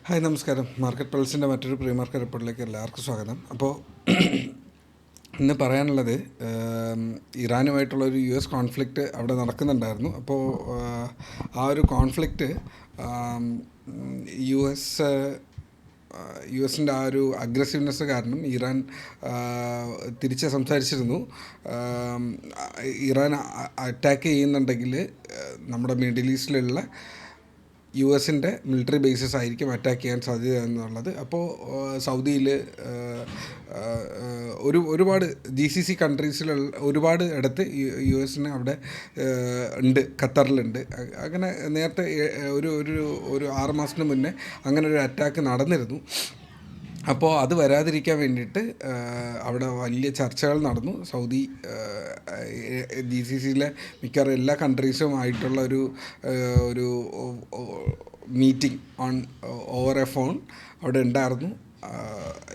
Hi നമസ്കാരം. Market പൾസിൻ്റെ മറ്റൊരു pre market റിപ്പോർട്ടിലേക്ക് എല്ലാവർക്കും സ്വാഗതം. അപ്പോൾ ഇന്ന് പറയാനുള്ളത് ഇറാനുമായിട്ടുള്ളൊരു US കോൺഫ്ലിക്റ്റ് അവിടെ നടക്കുന്നുണ്ടായിരുന്നു. അപ്പോൾ ആ ഒരു കോൺഫ്ലിക്റ്റ് യു എസിൻ്റെ ആ ഒരു അഗ്രസീവ്നെസ് കാരണം ഇറാൻ തിരിച്ച് സംസാരിച്ചിരുന്നു. ഇറാൻ അറ്റാക്ക് ചെയ്യുന്നുണ്ടെങ്കിൽ നമ്മുടെ മിഡിൽ ഈസ്റ്റിലുള്ള US-ൻ്റെ മിലിറ്ററി ബേസസ് ആയിരിക്കും അറ്റാക്ക് ചെയ്യാൻ സാധ്യത എന്നുള്ളത്. അപ്പോൾ സൗദിയിൽ ഒരുപാട് GCC കൺട്രീസിലുള്ള ഒരുപാട് ഇടത്ത് US-ന് അവിടെ ഉണ്ട്, ഖത്തറിലുണ്ട്. അങ്ങനെ നേരത്തെ ഒരു 6 മാസത്തിന് മുന്നേ അങ്ങനെ ഒരു അറ്റാക്ക് നടന്നിരുന്നു. അപ്പോൾ അത് വരാതിരിക്കാൻ വേണ്ടിയിട്ട് അവിടെ വലിയ ചർച്ചകൾ നടന്നു. സൗദി GCCയിലെ മിക്കവാറും എല്ലാ കൺട്രീസുമായിട്ടുള്ള ഒരു മീറ്റിംഗ് ഓവർ എ ഫോൺ അവിടെ ഉണ്ടായിരുന്നു.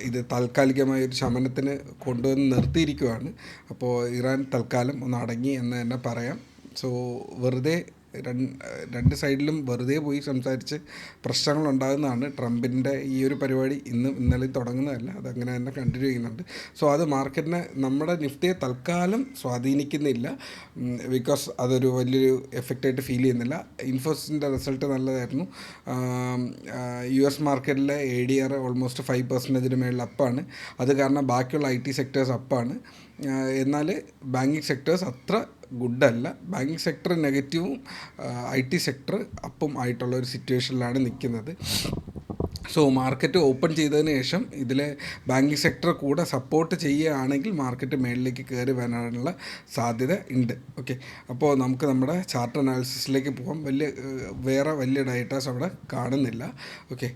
ഇത് താൽക്കാലികമായൊരു ശമനത്തിന് കൊണ്ടുവന്ന് നിർത്തിയിരിക്കുകയാണ്. അപ്പോൾ ഇറാൻ തൽക്കാലം ഒന്ന് അടങ്ങി എന്ന് തന്നെ പറയാം. സോ വെറുതെ രണ്ട് സൈഡിലും വെറുതെ പോയി സംസാരിച്ച് പ്രശ്നങ്ങളുണ്ടാകുന്നതാണ്. ട്രംപിൻ്റെ ഈ ഒരു പരിപാടി ഇന്നലെ തുടങ്ങുന്നതല്ല, അതങ്ങനെ തന്നെ കണ്ടിന്യൂ ചെയ്യുന്നുണ്ട്. സോ അത് മാർക്കറ്റിനെ, നമ്മുടെ നിഫ്റ്റിയെ തൽക്കാലം സ്വാധീനിക്കുന്നില്ല. ബിക്കോസ് അതൊരു വലിയൊരു എഫക്റ്റായിട്ട് ഫീൽ ചെയ്യുന്നില്ല. ഇൻഫോസിൻ്റെ റിസൾട്ട് നല്ലതായിരുന്നു. US മാർക്കറ്റിലെ ADR ഓൾമോസ്റ്റ് 5% മേളിൽ അപ്പാണ്. അത് കാരണം ബാക്കിയുള്ള IT സെക്ടേഴ്സ് അപ്പാണ്. എന്നാൽ ബാങ്കിങ് സെക്ടേഴ്സ് അത്ര ഗുഡല്ല. ബാങ്കിങ് സെക്ടർ നെഗറ്റീവും IT സെക്ടർ അപ്പും ആയിട്ടുള്ള ഒരു സിറ്റുവേഷനിലാണ് നിൽക്കുന്നത്. സോ മാർക്കറ്റ് ഓപ്പൺ ചെയ്തതിന് ശേഷം ഇതിലെ ബാങ്കിങ് സെക്ടർ കൂടെ സപ്പോർട്ട് ചെയ്യുകയാണെങ്കിൽ മാർക്കറ്റ് മേളിലേക്ക് കയറി വരാനുള്ള സാധ്യത ഉണ്ട്. ഓക്കെ, അപ്പോൾ നമുക്ക് നമ്മുടെ ചാർട്ട് അനാലിസിസിലേക്ക് പോകാം. വേറെ വലിയ ഡേറ്റാസ് അവിടെ കാണുന്നില്ല. ഓക്കെ,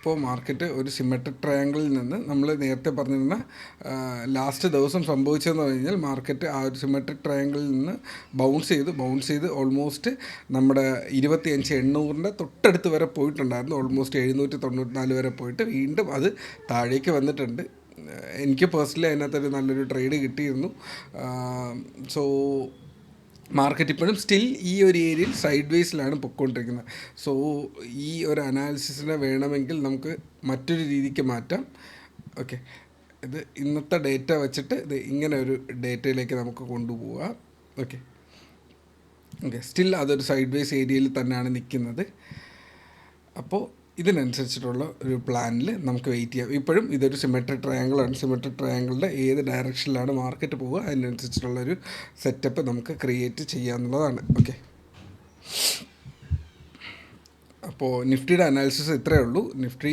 ഇപ്പോൾ മാർക്കറ്റ് ഒരു സിമെട്രിക് ട്രയാങ്കിളിൽ നിന്ന് നമ്മൾ നേരത്തെ പറഞ്ഞിരുന്ന ലാസ്റ്റ് ദിവസം സംഭവിച്ചതെന്ന് പറഞ്ഞാൽ മാർക്കറ്റ് ആ ഒരു സിമെട്രിക് ട്രയാങ്കിളിൽ നിന്ന് ബൗൺസ് ചെയ്ത് ഓൾമോസ്റ്റ് നമ്മുടെ 25,800 തൊട്ടടുത്ത് വരെ പോയിട്ടുണ്ടായിരുന്നു. ഓൾമോസ്റ്റ് 794 വരെ പോയിട്ട് വീണ്ടും അത് താഴേക്ക് വന്നിട്ടുണ്ട്. എനിക്ക് പേഴ്സണലി അതിനകത്തൊരു നല്ലൊരു ട്രേഡ് കിട്ടിയിരുന്നു. സോ മാർക്കറ്റ് ഇപ്പോഴും സ്റ്റിൽ ഈ ഒരു ഏരിയയിൽ സൈഡ് വേസിലാണ് പൊയ്ക്കൊണ്ടിരിക്കുന്നത്. സോ ഈ ഒരു അനാലിസിസിനെ വേണമെങ്കിൽ നമുക്ക് മറ്റൊരു രീതിക്ക് മാറ്റാം. ഓക്കെ, ഇത് ഇന്നത്തെ ഡേറ്റ വെച്ചിട്ട് ഇത് ഇങ്ങനെ ഒരു ഡേറ്റയിലേക്ക് നമുക്ക് കൊണ്ടുപോകാം. ഓക്കെ, സ്റ്റിൽ അതൊരു സൈഡ് വേസ് ഏരിയയിൽ തന്നെയാണ് നിൽക്കുന്നത്. അപ്പോൾ ഇതിനനുസരിച്ചിട്ടുള്ള ഒരു പ്ലാനിൽ നമുക്ക് വെയിറ്റ് ചെയ്യാം. ഇപ്പോഴും ഇതൊരു സിമെട്രിക് ട്രയാങ്കിളാണ്. സിമെട്രിക് ട്രയാങ്കിളിൻ്റെ ഏത് ഡയറക്ഷനിലാണ് മാർക്കറ്റ് പോവുക അതിനനുസരിച്ചിട്ടുള്ളൊരു സെറ്റപ്പ് നമുക്ക് ക്രിയേറ്റ് ചെയ്യാമെന്നുള്ളതാണ്. ഓക്കെ, അപ്പോൾ നിഫ്റ്റിയുടെ അനാലിസിസ് ഇത്രയേ ഉള്ളൂ. നിഫ്റ്റി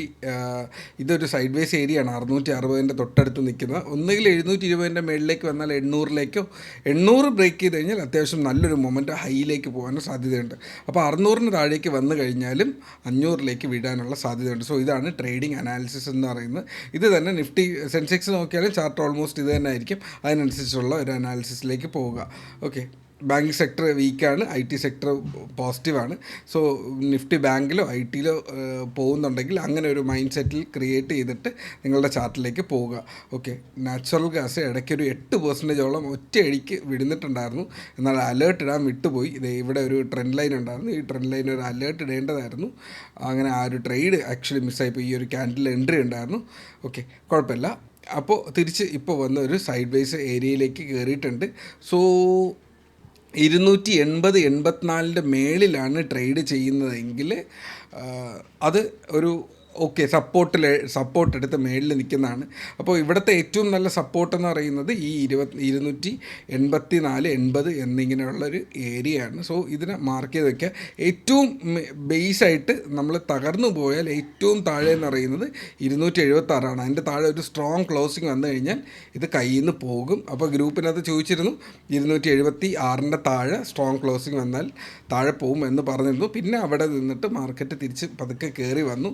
ഇതൊരു സൈഡ് വേസ് ഏരിയയാണ്. 660 തൊട്ടടുത്ത് നിൽക്കുന്നത്. ഒന്നുകിൽ 720 മേളിലേക്ക് വന്നാൽ 800 ബ്രേക്ക് ചെയ്ത് കഴിഞ്ഞാൽ അത്യാവശ്യം നല്ലൊരു മൊമെൻറ്റ് ഹൈയിലേക്ക് പോകാനും സാധ്യതയുണ്ട്. അപ്പോൾ 600 താഴേക്ക് വന്നു കഴിഞ്ഞാലും 500 വീഴാനുള്ള സാധ്യതയുണ്ട്. സോ ഇതാണ് ട്രേഡിംഗ് അനാലിസിസ് എന്ന് പറയുന്നത്. ഇത് തന്നെ നിഫ്റ്റി സെൻസെക്സ് നോക്കിയാലും ചാർട്ട് ഓൾമോസ്റ്റ് ഇത് തന്നെ ആയിരിക്കും. അതിനനുസരിച്ചുള്ള ഒരു അനാലിസിസിലേക്ക് പോവുക. ഓക്കെ, ബാങ്കിങ് സെക്ടർ വീക്കാണ്, IT സെക്ടർ പോസിറ്റീവാണ്. സോ നിഫ്റ്റി ബാങ്കിലോ IT-ലോ പോകുന്നുണ്ടെങ്കിൽ അങ്ങനെ ഒരു മൈൻഡ് സെറ്റിൽ ക്രിയേറ്റ് ചെയ്തിട്ട് നിങ്ങളുടെ ചാർട്ടിലേക്ക് പോവുക. ഓക്കെ, നാച്ചുറൽ ഗ്യാസ് ഇടയ്ക്കൊരു 8% ഒറ്റയടിക്ക് വിടുന്നിട്ടുണ്ടായിരുന്നു. എന്നാൽ അലേർട്ട് ഇടാൻ വിട്ടുപോയി. ഇവിടെ ഒരു ട്രെൻഡ് ലൈൻ ഉണ്ടായിരുന്നു. ഈ ട്രെൻഡ് ലൈൻ ഒരു അലേർട്ട് ഇടേണ്ടതായിരുന്നു. അങ്ങനെ ആ ഒരു ട്രേഡ് ആക്ച്വലി മിസ്സായിപ്പോൾ. ഈ ഒരു ക്യാൻഡിൽ എൻട്രി ഉണ്ടായിരുന്നു. ഓക്കെ, കുഴപ്പമില്ല. അപ്പോൾ തിരിച്ച് ഇപ്പോൾ വന്ന ഒരു സൈഡ് വേസ് ഏരിയയിലേക്ക് കയറിയിട്ടുണ്ട്. സോ 280-84 മേളിലാണ് ട്രേഡ് ചെയ്യുന്നതെങ്കിൽ അത് ഒരു ഓക്കെ സപ്പോർട്ട് എടുത്ത് മേളിൽ നിൽക്കുന്നതാണ്. അപ്പോൾ ഇവിടുത്തെ ഏറ്റവും നല്ല സപ്പോർട്ട് എന്ന് പറയുന്നത് ഈ 284-80 എന്നിങ്ങനെയുള്ളൊരു ഏരിയയാണ്. സോ ഇതിനെ മാർക്ക് ചെയ്ത് വയ്ക്കുക. ഏറ്റവും ബേസായിട്ട് നമ്മൾ തകർന്നു പോയാൽ ഏറ്റവും താഴെ എന്ന് പറയുന്നത് 276. അതിൻ്റെ താഴെ ഒരു സ്ട്രോങ് ക്ലോസിങ് വന്നു കഴിഞ്ഞാൽ ഇത് കയ്യിൽ നിന്ന് പോകും. അപ്പോൾ ഗ്രൂപ്പിനകത്ത് ചോദിച്ചിരുന്നു 276 താഴെ സ്ട്രോങ് ക്ലോസിങ് വന്നാൽ താഴെ പോകും എന്ന് പറഞ്ഞിരുന്നു. പിന്നെ അവിടെ നിന്നിട്ട് മാർക്കറ്റ് തിരിച്ച് പതുക്കെ കയറി വന്നു.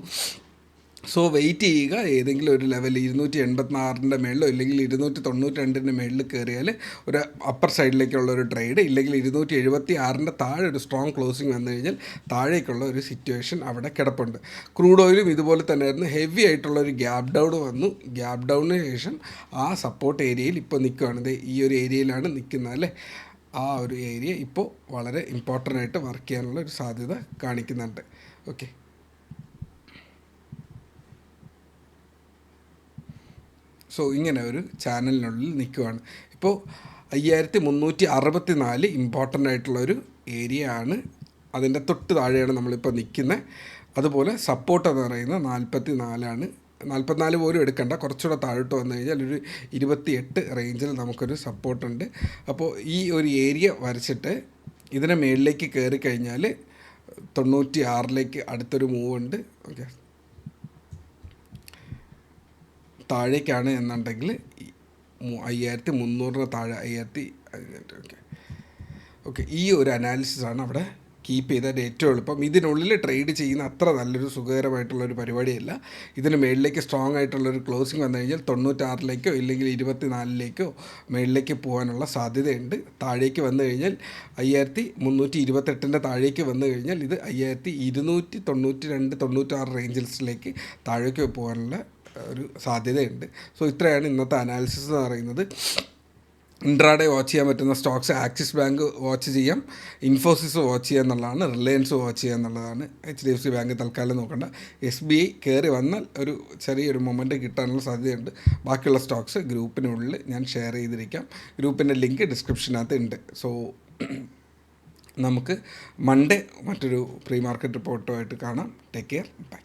സോ വെയിറ്റ് ചെയ്യുക. ഏതെങ്കിലും ഒരു ലെവൽ 286 മേളിലോ ഇല്ലെങ്കിൽ 292 മേളിൽ കയറിയാൽ ഒരു അപ്പർ സൈഡിലേക്കുള്ള ഒരു ട്രേഡ്, ഇല്ലെങ്കിൽ 276 താഴെ ഒരു സ്ട്രോങ് ക്ലോസിങ് വന്നു കഴിഞ്ഞാൽ താഴേക്കുള്ള ഒരു സിറ്റുവേഷൻ അവിടെ കിടപ്പുണ്ട്. ക്രൂഡ് ഓയിലും ഇതുപോലെ തന്നെയായിരുന്നു. ഹെവി ആയിട്ടുള്ള ഒരു ഗ്യാപ്പ് ഡൗൺ വന്നു. ഗ്യാപ്പ് ഡൗണിന് ശേഷം ആ സപ്പോർട്ട് ഏരിയയിൽ ഇപ്പോൾ നിൽക്കുകയാണ്. ഈ ഒരു ഏരിയയിലാണ് നിൽക്കുന്നത് അല്ലേ. ആ ഒരു ഏരിയ ഇപ്പോൾ വളരെ ഇമ്പോർട്ടൻ്റ് ആയിട്ട് വർക്ക് ചെയ്യാനുള്ള ഒരു സാധ്യത കാണിക്കുന്നുണ്ട്. ഓക്കെ, സോ ഇങ്ങനെ ഒരു ചാനലിനുള്ളിൽ നിൽക്കുകയാണ്. ഇപ്പോൾ 5364 ഇമ്പോർട്ടൻ്റ് ആയിട്ടുള്ളൊരു ഏരിയ ആണ്. അതിൻ്റെ തൊട്ട് താഴെയാണ് നമ്മളിപ്പോൾ നിൽക്കുന്നത്. അതുപോലെ സപ്പോർട്ട് എന്ന് പറയുന്നത് 44 44 പോലും എടുക്കണ്ട, കുറച്ചുകൂടെ താഴോട്ട് വന്നു കഴിഞ്ഞാൽ ഒരു 28 റേഞ്ചിൽ നമുക്കൊരു സപ്പോർട്ടുണ്ട്. അപ്പോൾ ഈ ഒരു ഏരിയ വരച്ചിട്ട് ഇതിനെ മേളിലേക്ക് കയറി കഴിഞ്ഞാൽ 96 അടുത്തൊരു മൂവ് ഉണ്ട്. ഓക്കെ, താഴേക്കാണ് എന്നുണ്ടെങ്കിൽ 5300 താഴെ 5000. ഓക്കെ ഓക്കെ ഈ ഒരു അനാലിസിസാണ് അവിടെ കീപ്പ് ചെയ്താൽ ഏറ്റവും എളുപ്പം. ഇതിനുള്ളിൽ ട്രേഡ് ചെയ്യുന്ന അത്ര നല്ലൊരു സുഖകരമായിട്ടുള്ളൊരു പരിപാടിയല്ല. ഇതിന് മേളിലേക്ക് സ്ട്രോങ് ആയിട്ടുള്ളൊരു ക്ലോസിങ് വന്നു കഴിഞ്ഞാൽ 96 ഇല്ലെങ്കിൽ 24 മേളിലേക്ക് പോകാനുള്ള സാധ്യതയുണ്ട്. താഴേക്ക് വന്നു കഴിഞ്ഞാൽ 5328 താഴേക്ക് വന്നു കഴിഞ്ഞാൽ ഇത് 5292 96 റേഞ്ചിൽസിലേക്ക് താഴേക്ക് പോകാനുള്ള ഒരു സാധ്യതയുണ്ട്. സോ ഇത്രയാണ് ഇന്നത്തെ അനാലിസിസ് എന്ന് പറയുന്നത്. ഇൻട്രാഡേ വാച്ച് ചെയ്യാൻ പറ്റുന്ന സ്റ്റോക്സ് ആക്സിസ് ബാങ്ക് വാച്ച് ചെയ്യാം, ഇൻഫോസിസ് വാച്ച് ചെയ്യുക എന്നുള്ളതാണ്, റിലയൻസ് വാച്ച് ചെയ്യുക എന്നുള്ളതാണ്. HDFC ബാങ്ക് തൽക്കാലം നോക്കണ്ട. SBI കയറി വന്നാൽ ഒരു ചെറിയൊരു മൊമെൻറ്റ് കിട്ടാനുള്ള സാധ്യതയുണ്ട്. ബാക്കിയുള്ള സ്റ്റോക്സ് ഗ്രൂപ്പിനുള്ളിൽ ഞാൻ ഷെയർ ചെയ്തിരിക്കാം. ഗ്രൂപ്പിൻ്റെ ലിങ്ക് ഡിസ്ക്രിപ്ഷനകത്ത് ഉണ്ട്. സോ നമുക്ക് മൺഡേ മറ്റൊരു പ്രീ മാർക്കറ്റ് റിപ്പോർട്ടുമായിട്ട് കാണാം. Take care, by.